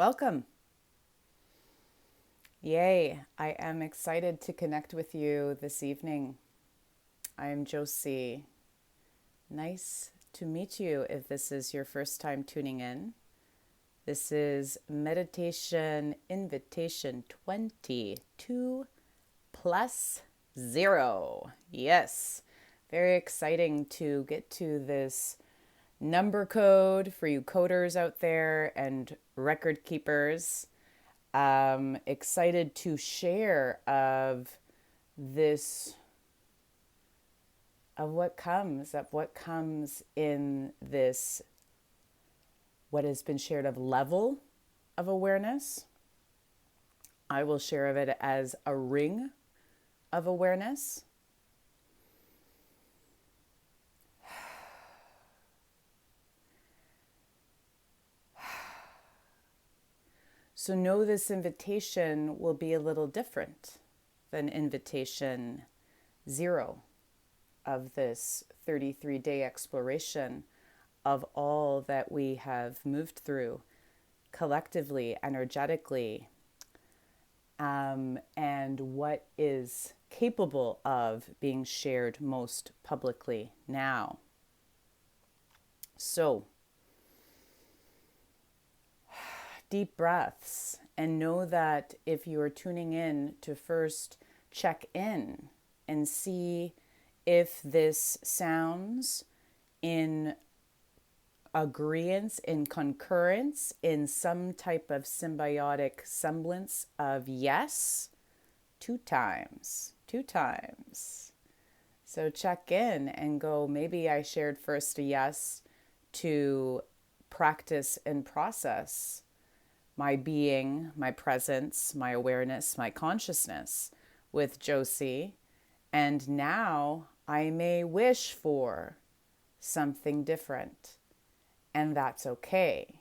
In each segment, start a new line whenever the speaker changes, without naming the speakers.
Welcome. Yay, I am excited to connect with you this evening. I am Josie. Nice to meet you if this is your first time tuning in. This is Meditation Invitation 22 plus 0. Yes, very exciting to get to this number code for you coders out there and record keepers. Excited to share this of what comes in this, what has been shared of level of awareness. I will share of it as a ring of awareness. So know this invitation will be a little different than invitation 0 of this 33-day exploration of all that we have moved through collectively, energetically, and what is capable of being shared most publicly now. So, deep breaths, and know that if you are tuning in to first check in and see if this sounds in agreeance, in concurrence, in some type of symbiotic semblance of yes, two times. So check in and go, maybe I shared first a yes to practice and process my being, my presence, my awareness, my consciousness with Josie. And now I may wish for something different, and that's okay.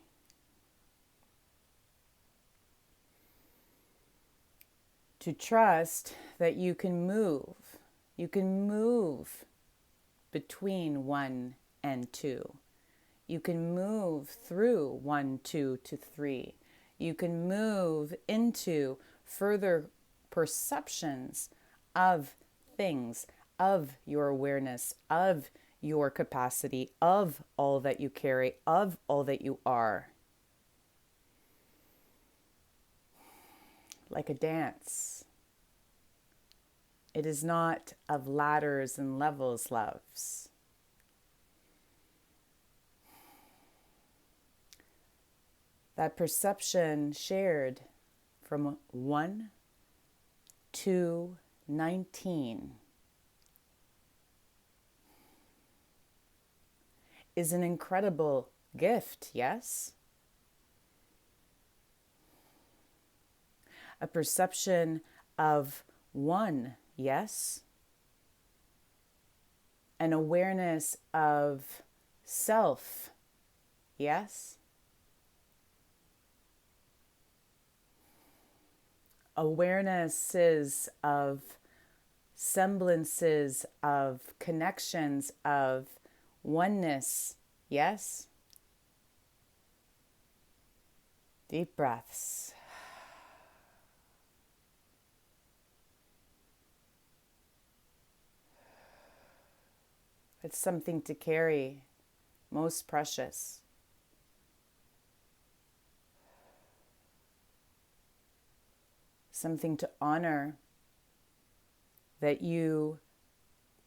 To trust that you can move. You can move between 1 and 2. You can move through 1, 2 to 3. You can move into further perceptions of things, of your awareness, of your capacity, of all that you carry, of all that you are. Like a dance. It is not of ladders and levels, loves. That perception shared from 1 to 19 is an incredible gift, yes? A perception of 1, yes? An awareness of self, yes? Awarenesses of semblances of connections of oneness, yes? Deep breaths. It's something to carry, most precious. Something to honor, that you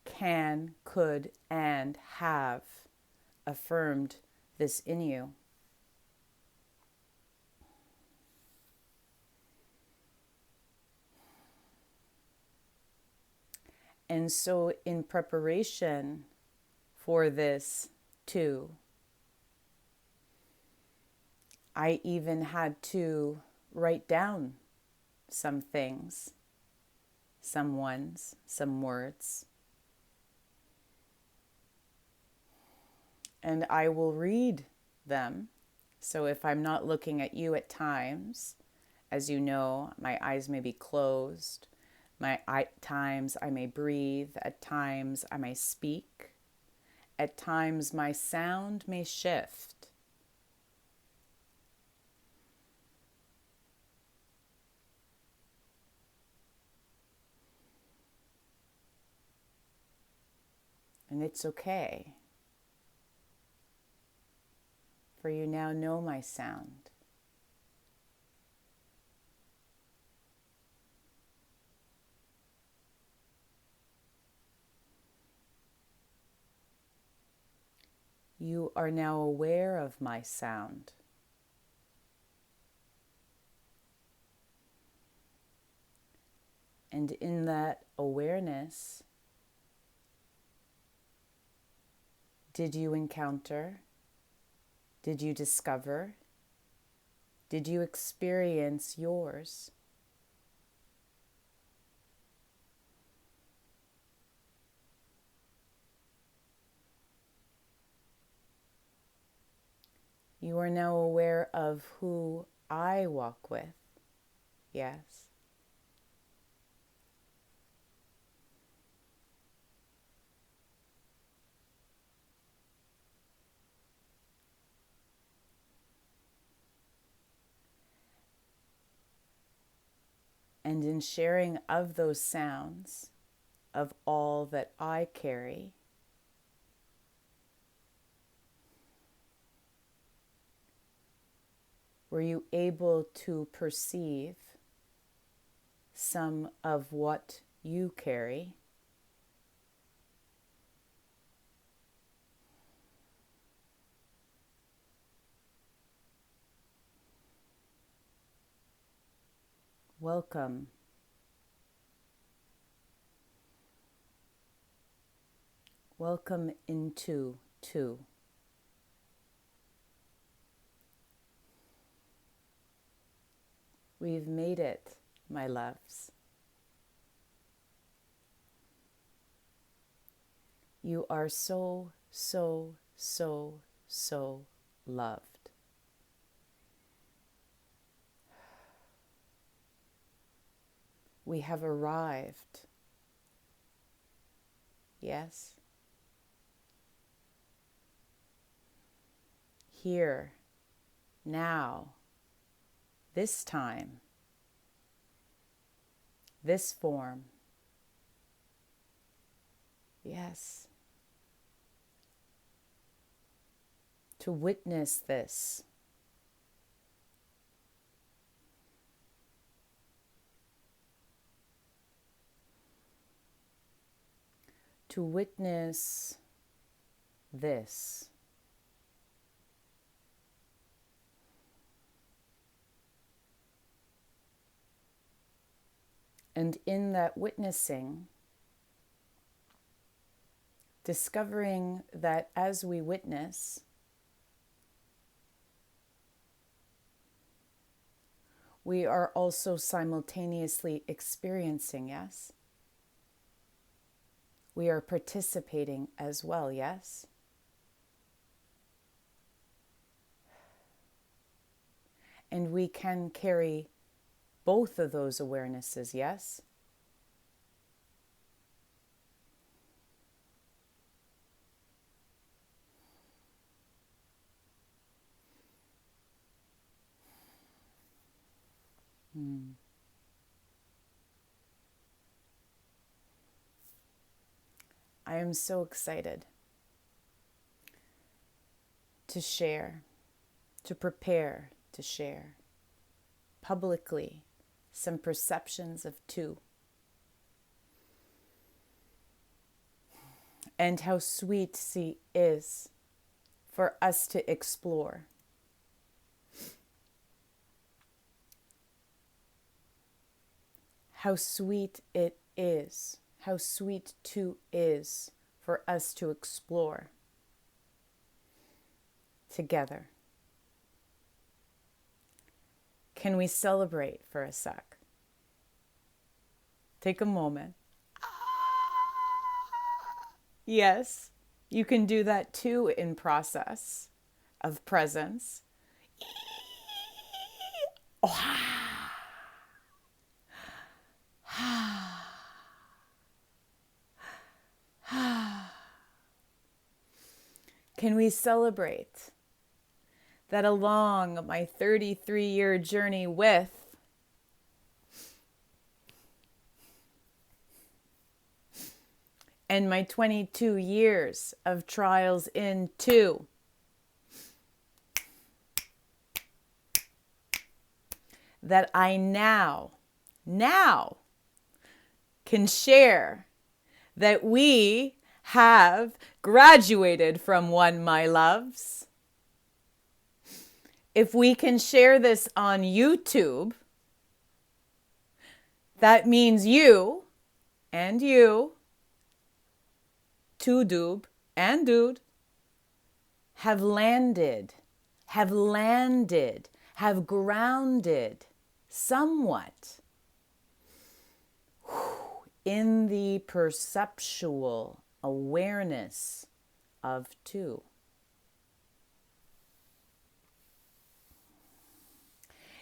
can, could, and have affirmed this in you. And so in preparation for this too, I even had to write down some things, some ones, some words. And I will read them. So if I'm not looking at you at times, as you know, my eyes may be closed. At times I may breathe. At times I may speak. At times my sound may shift. And it's okay, for you now know my sound. You are now aware of my sound. And in that awareness, did you encounter? Did you discover? Did you experience yours? You are now aware of who I walk with. Yes. And in sharing of those sounds, of all that I carry, were you able to perceive some of what you carry? Welcome. Welcome into two. We've made it, my loves. You are so, so, so, so loved. We have arrived. Yes. Here, now, this time, this form. Yes. To witness this. To witness this. And in that witnessing, discovering that as we witness, we are also simultaneously experiencing, yes? We are participating as well, yes? And we can carry both of those awarenesses, yes? I am so excited to share, to prepare to share publicly some perceptions of two, and how sweet she is for us to explore. How sweet it is, how sweet two is for us to explore together. Can we celebrate for a sec? Take a moment. Yes, you can do that too in process of presence. Can we celebrate that along my 33-year journey with and my 22 years of trials into. That I now can share that we have graduated from one, my loves. If we can share this on YouTube, that means you and you, two doob and dude, have landed, have grounded somewhat in the perceptual awareness of two.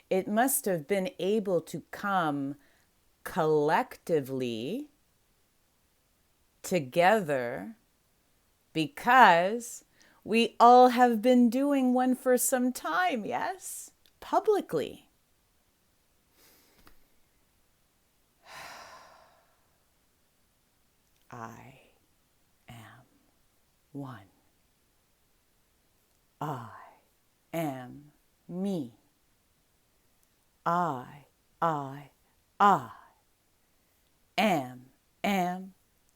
It must have been able to come collectively together because we all have been doing one for some time, yes? Publicly. I am one. I am me. I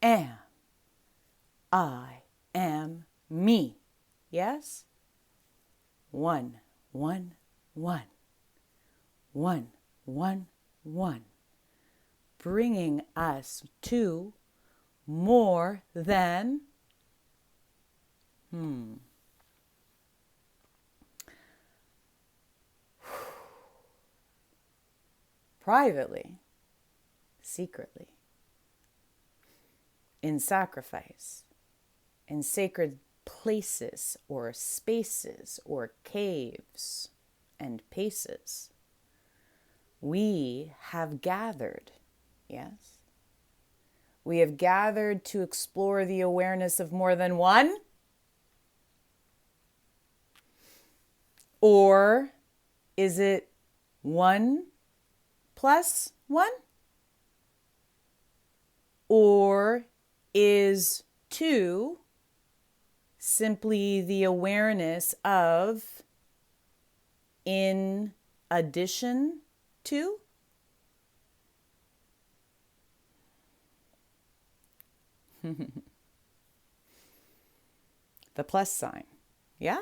am. I am me. Yes? One. Bringing us to more than privately, secretly, in sacrifice, in sacred places or spaces or caves and paces. We have gathered, yes? We have gathered to explore the awareness of more than one? Or is it one plus one? Or is two simply the awareness of in addition to? The plus sign, yeah?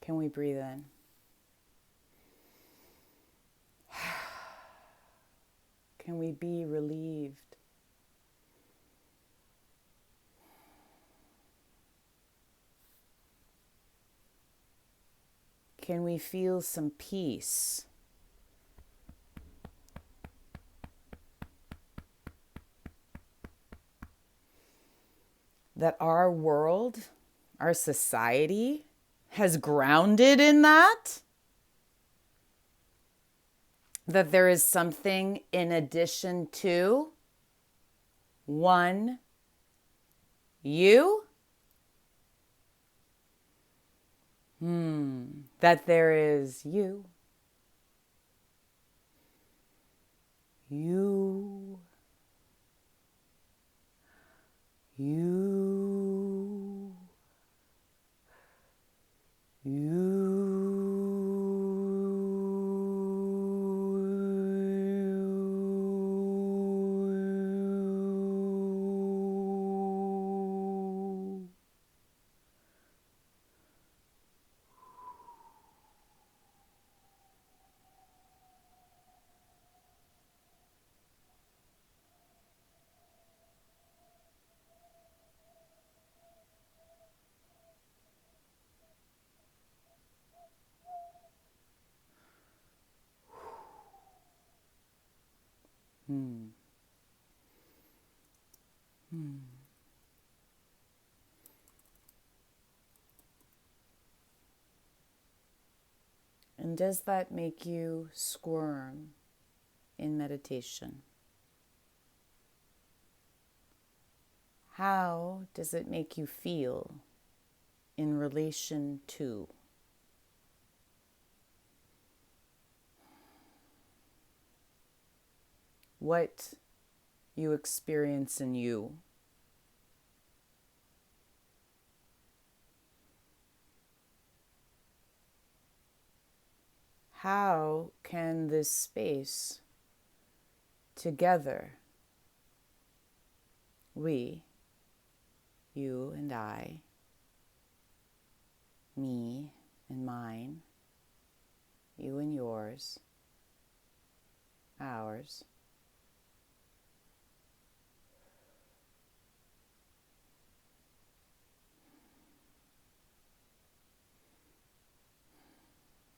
Can we breathe in? Can we be relieved? Can we feel some peace? That our world, our society has grounded in that? That there is something in addition to one you? That there is you, you, you, And does that make you squirm in meditation? How does it make you feel in relation to? What you experience in you. How can this space together, we, you and I, me and mine, you and yours, ours,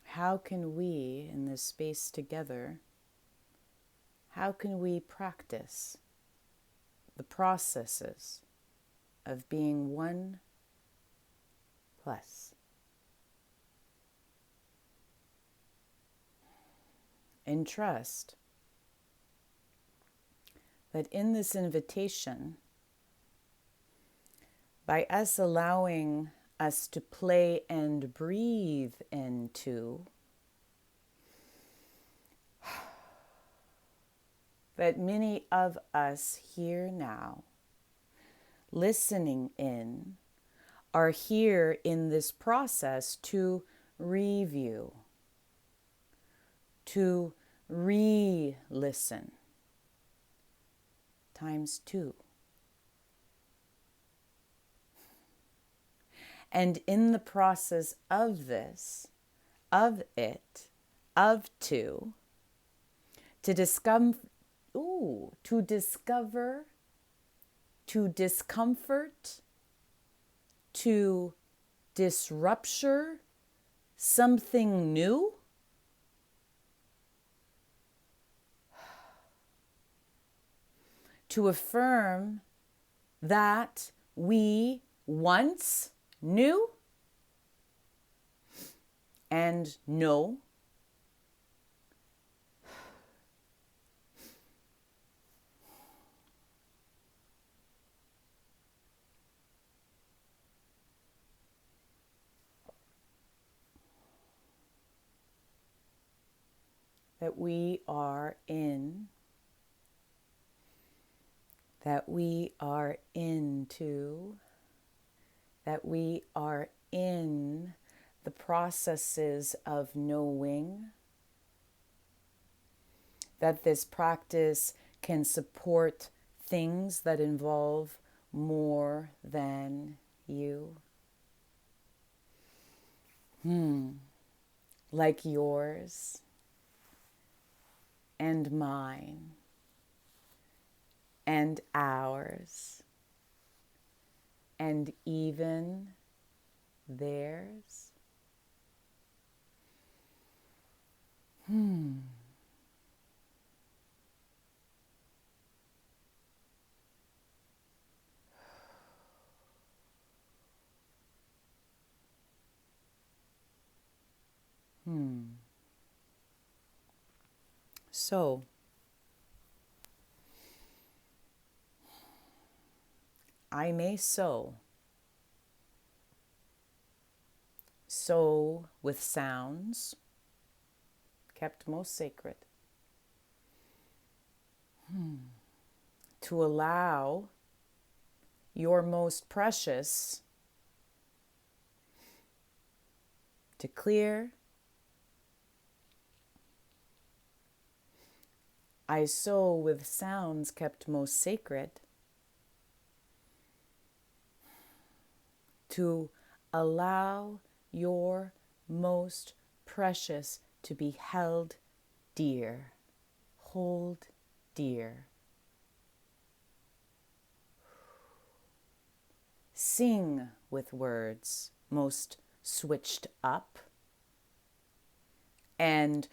how can we in this space together, how can we practice the processes of being one plus? And trust that in this invitation, by us allowing us to play and breathe into, that many of us here now, listening in, are here in this process to review, to re-listen, times two. And in the process of this, of it, of two, to discover, to discomfort, to disrupture something new, to affirm that we once knew and know, that we are in, that we are into, that we are in the processes of knowing, that this practice can support things that involve more than you. Like yours and mine and ours and even theirs. So, I may sow with sounds kept most sacred, to allow your most precious to clear. I sow with sounds kept most sacred, to allow your most precious to be held dear, hold dear. Sing with words most switched up and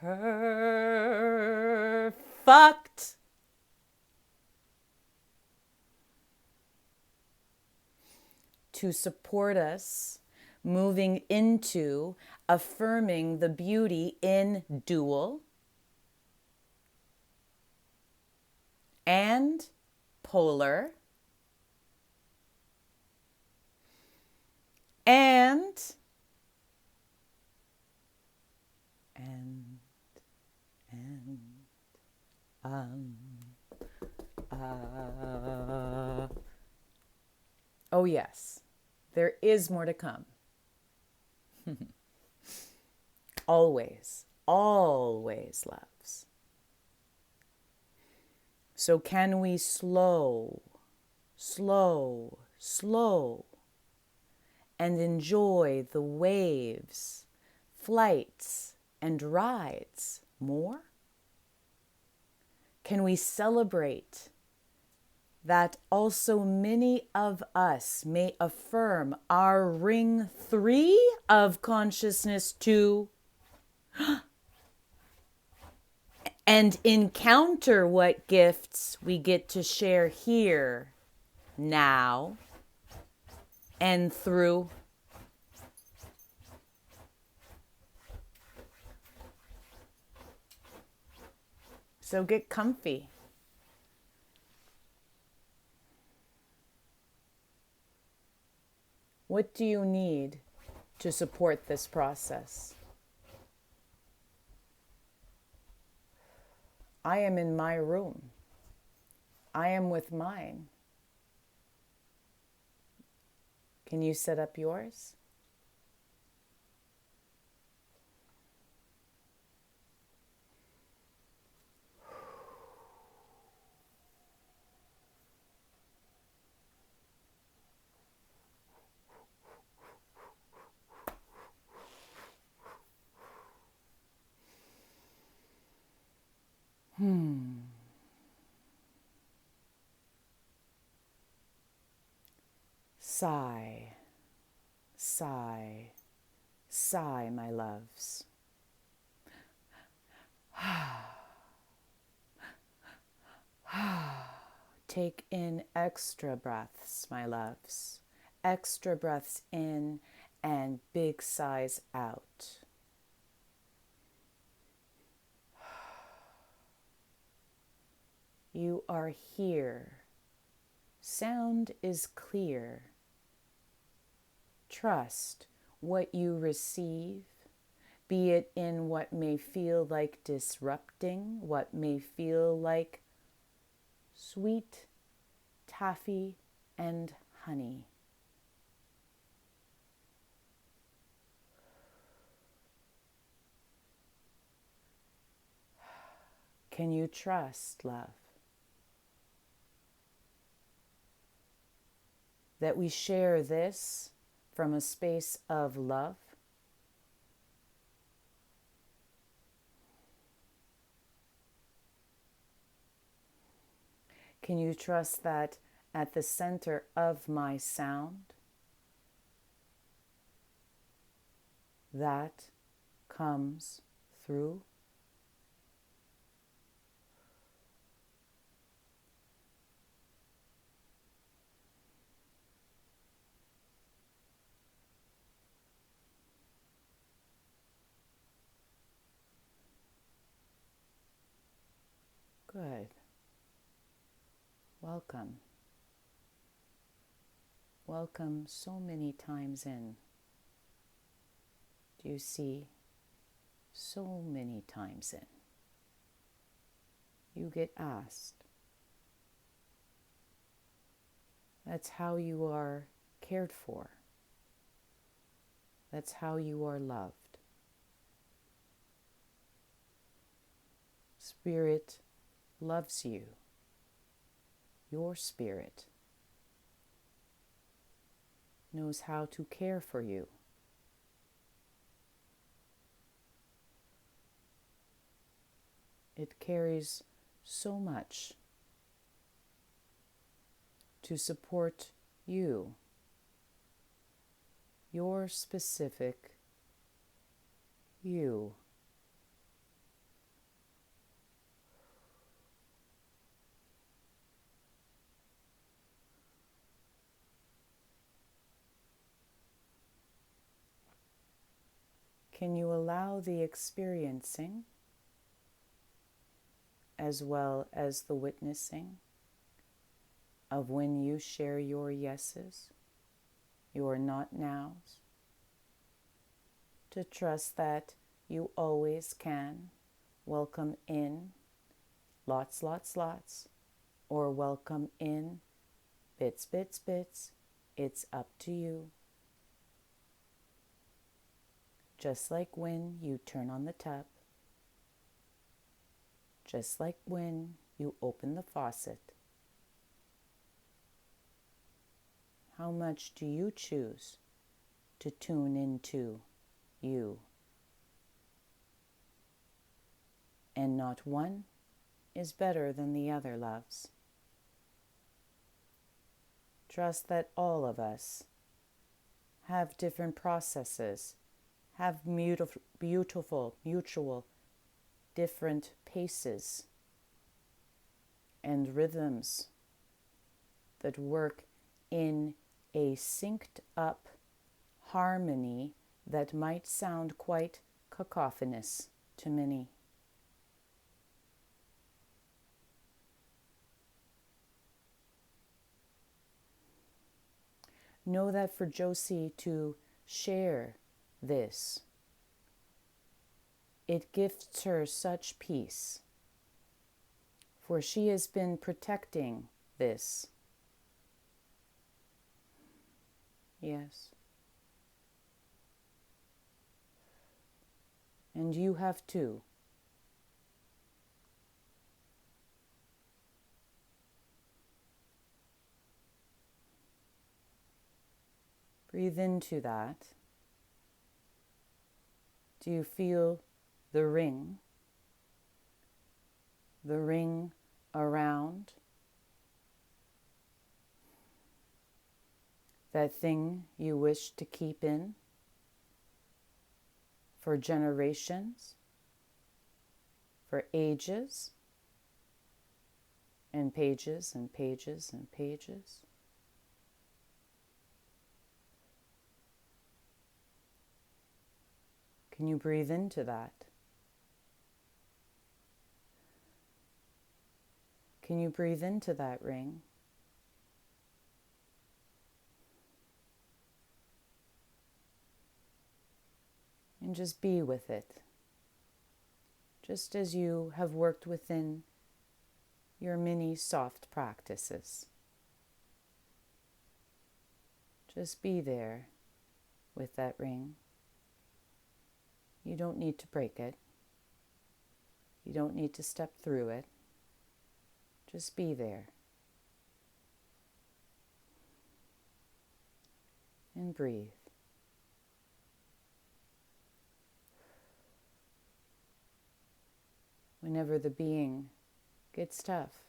perfect. To support us moving into affirming the beauty in dual and polar and and and um oh yes, there is more to come. Always, always loves. So can we slow, slow, and enjoy the waves, flights, and rides more? Can we celebrate that also many of us may affirm our ring 3 of consciousness too, and encounter what gifts we get to share here, now, and through? So get comfy. What do you need to support this process? I am in my room. I am with mine. Can you set up yours? Sigh, sigh, sigh, my loves. Take in extra breaths, my loves. Extra breaths in and big sighs out. You are here. Sound is clear. Trust what you receive, be it in what may feel like disrupting, what may feel like sweet taffy and honey. Can you trust, love, that we share this from a space of love? Can you trust that at the center of my sound, that comes through? Good. Welcome. Welcome so many times in. Do you see? So many times in. You get asked. That's how you are cared for. That's how you are loved. Spirit loves you. Your spirit knows how to care for you. It carries so much to support you, your specific you. Can you allow the experiencing as well as the witnessing of when you share your yeses? your not nows, to trust that you always can welcome in lots, lots, lots, or welcome in bits, bits, bits. It's up to you. Just like when you turn on the tap, just like when you open the faucet. How much do you choose to tune into you? And not one is better than the other, loves. Trust that all of us have different processes, have beautiful, mutual, different paces and rhythms that work in a synced up harmony that might sound quite cacophonous to many. Know that for Josie to share this, it gifts her such peace, for she has been protecting this. Yes. And you have too. Breathe into that. Do you feel the ring? The ring around that thing you wish to keep in for generations, for ages, and pages and pages and pages. Can you breathe into that? Can you breathe into that ring? And just be with it, just as you have worked within your many soft practices. Just be there with that ring. You don't need to break it. You don't need to step through it. Just be there. And breathe. Whenever the being gets tough,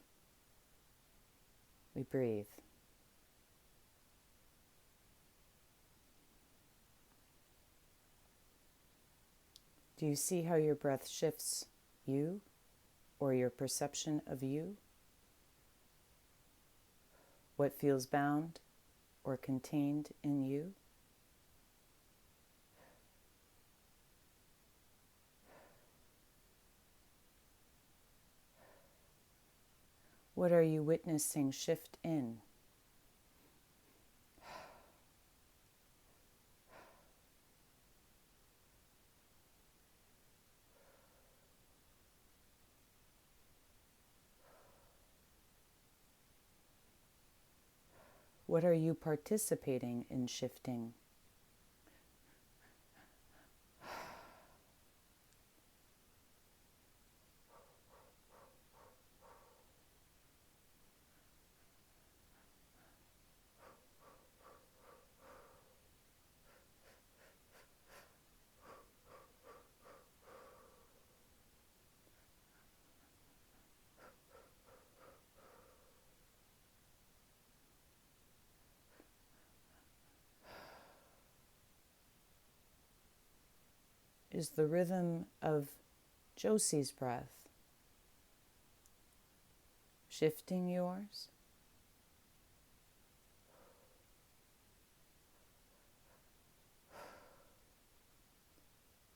we breathe. Do you see how your breath shifts you or your perception of you? What feels bound or contained in you? What are you witnessing shift in? What are you participating in shifting? Is the rhythm of Josie's breath shifting yours?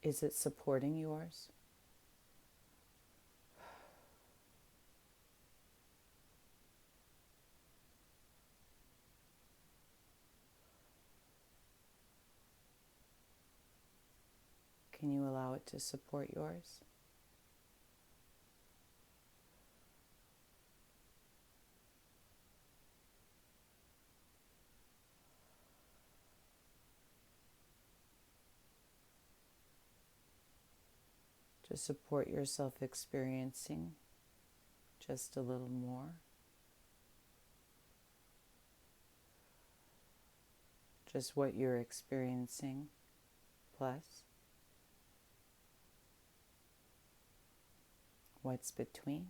Is it supporting yours? Can you allow it to support yours? To support yourself experiencing just a little more. Just what you're experiencing, plus what's between.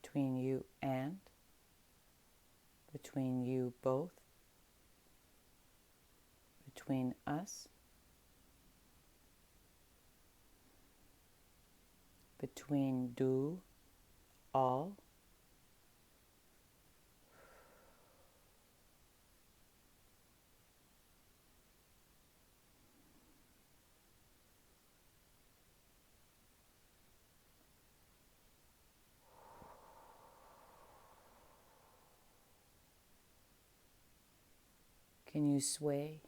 Between you and, between you both, between us, between do, all, can you sway?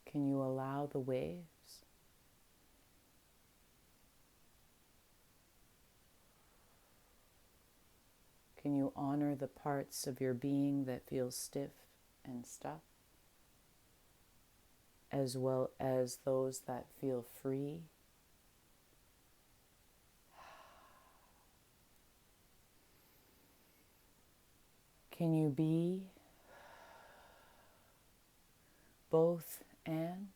Can you allow the waves? Can you honor the parts of your being that feel stiff and stuck, as well as those that feel free? Can you be both and?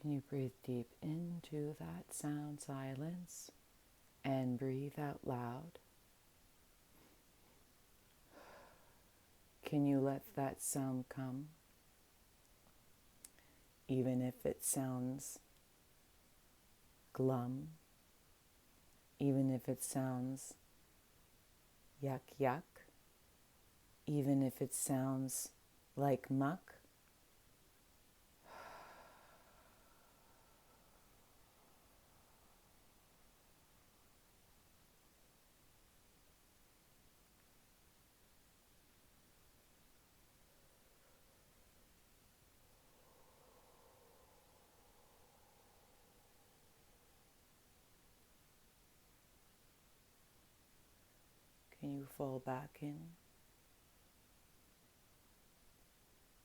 Can you breathe deep into that sound silence and breathe out loud? Can you let that sound come, even if it sounds glum, even if it sounds yuck yuck, even if it sounds like muck? Can you fall back in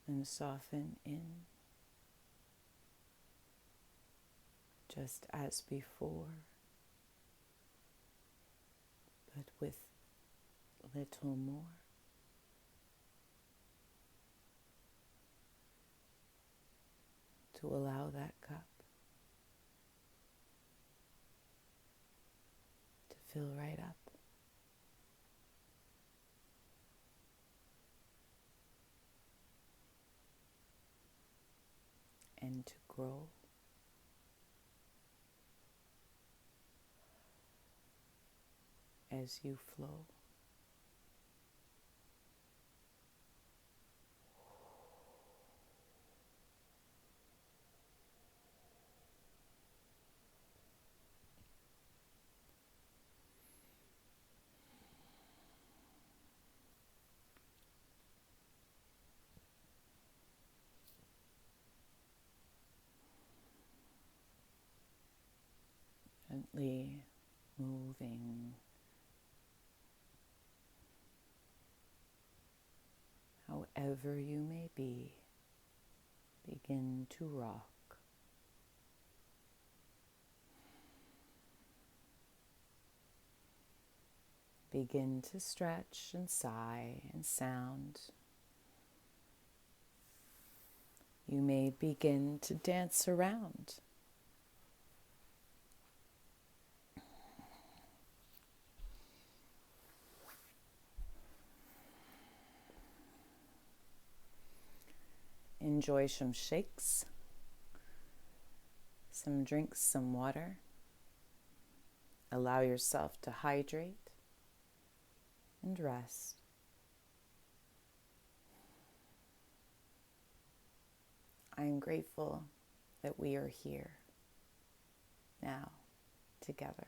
and soften in, just as before, but with little more? To allow that cup to fill right up. And to grow as you flow. gently moving. However you may be, begin to rock. Begin to stretch and sigh and sound. You may begin to dance around. Enjoy some shakes, some drinks, some water. Allow yourself to hydrate and rest. I am grateful that we are here now together.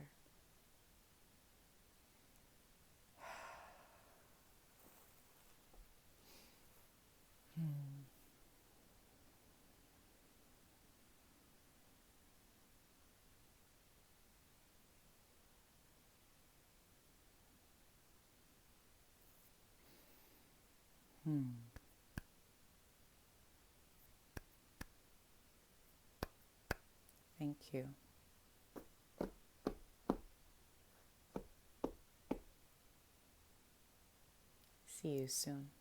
Thank you. See you soon.